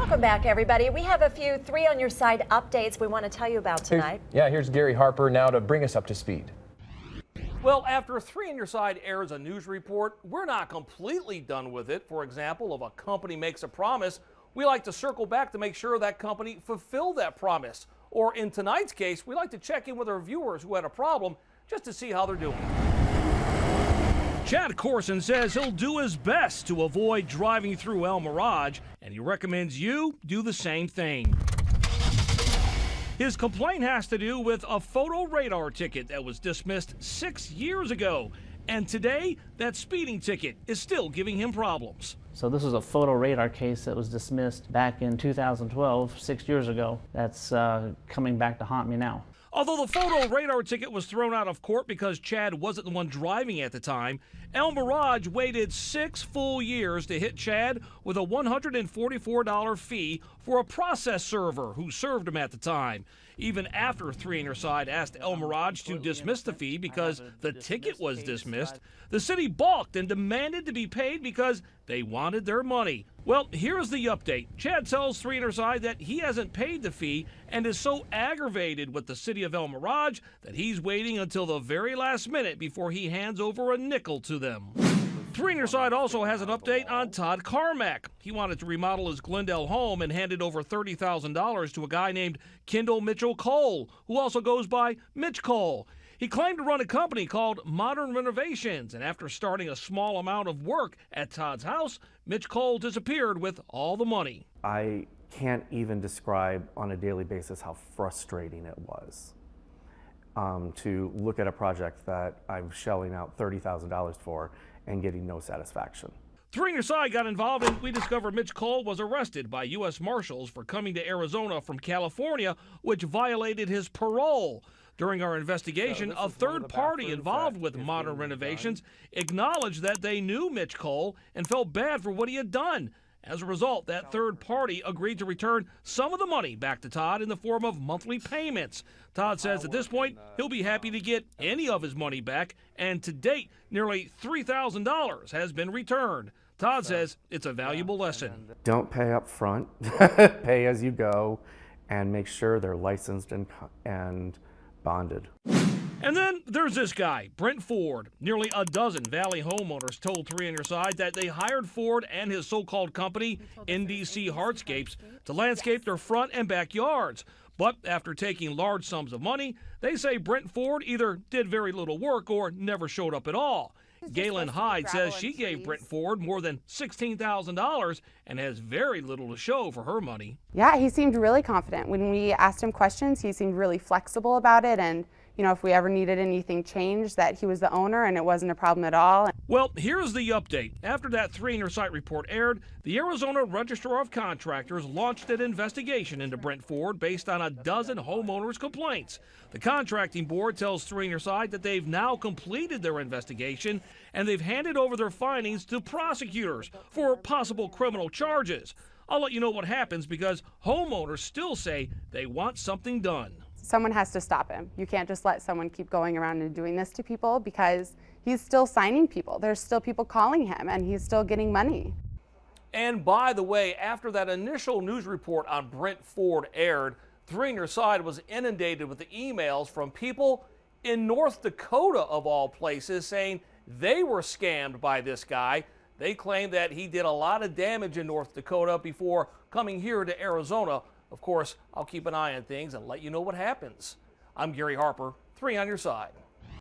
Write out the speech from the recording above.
Welcome back, everybody. We have a few 3 on Your Side updates we want to tell you about tonight. Here's Gary Harper now to bring us up to speed. Well, after 3 on Your Side airs a news report, we're not completely done with it. For example, if a company makes a promise, we like to circle back to make sure that company fulfilled that promise. Or in tonight's case, we like to check in with our viewers who had a problem just to see how they're doing. Chad Corson says he'll do his best to avoid driving through El Mirage, and he recommends you do the same thing. His complaint has to do with a photo radar ticket that was dismissed 6 years ago, and today that speeding ticket is still giving him problems. So this is a photo radar case that was dismissed back in 2012, 6 years ago. That's coming back to haunt me now. Although the photo radar ticket was thrown out of court because Chad wasn't the one driving at the time, El Mirage waited 6 full years to hit Chad with a $144 fee for a process server who served him at the time. Even after 3 on Your Side asked El Mirage to dismiss the fee because the ticket was dismissed, the city balked and demanded to be paid because they wanted their money. Well, here's the update. Chad tells 3 on Your Side that he hasn't paid the fee and is so aggravated with the city of El Mirage that he's waiting until the very last minute before he hands over a nickel to them. 3 on Your Side also has an update on Todd Carmack. He wanted to remodel his Glendale home and handed over $30,000 to a guy named Kendall Mitchell Cole, who also goes by Mitch Cole. He claimed to run a company called Modern Renovations, and after starting a small amount of work at Todd's house, Mitch Cole disappeared with all the money. I can't even describe on a daily basis how frustrating it was to look at a project that I'm shelling out $30,000 for and getting no satisfaction. 3 on Your Side got involved, and we discovered Mitch Cole was arrested by U.S. Marshals for coming to Arizona from California, which violated his parole. During our investigation, a third party involved with Modern Renovations acknowledged that they knew Mitch Cole and felt bad for what he had done. As a result, that third party agreed to return some of the money back to Todd in the form of monthly payments. Todd says at this point, he'll be happy to get any of his money back, and to date, nearly $3,000 has been returned. Todd says it's a valuable lesson. Don't pay up front, pay as you go, and make sure they're licensed and bonded. And then there's this guy, Brent Ford. Nearly a dozen Valley homeowners told 3 on Your Side that they hired Ford and his so-called company, NDC Hardscapes, to landscape their front and backyards. But after taking large sums of money, they say Brent Ford either did very little work or never showed up at all. Galen Hyde says she gave Brent Ford more than $16,000 and has very little to show for her money. Yeah, he seemed really confident. When we asked him questions, he seemed really flexible about it, and if we ever needed anything changed, that he was the owner and it wasn't a problem at all. Well, here's the update. After that 3 on Your Side report aired, the Arizona Registrar of Contractors launched an investigation into Brent Ford based on a dozen homeowners' complaints. The contracting board tells 3 on Your Side that they've now completed their investigation and they've handed over their findings to prosecutors for possible criminal charges. I'll let you know what happens because homeowners still say they want something done. Someone has to stop him. You can't just let someone keep going around and doing this to people because he's still signing people. There's still people calling him and he's still getting money. And by the way, after that initial news report on Brent Ford aired, 3 on Your Side was inundated with the emails from people in North Dakota, of all places, saying they were scammed by this guy. They claim that he did a lot of damage in North Dakota before coming here to Arizona. Of course, I'll keep an eye on things and let you know what happens. I'm Gary Harper, 3 on Your Side.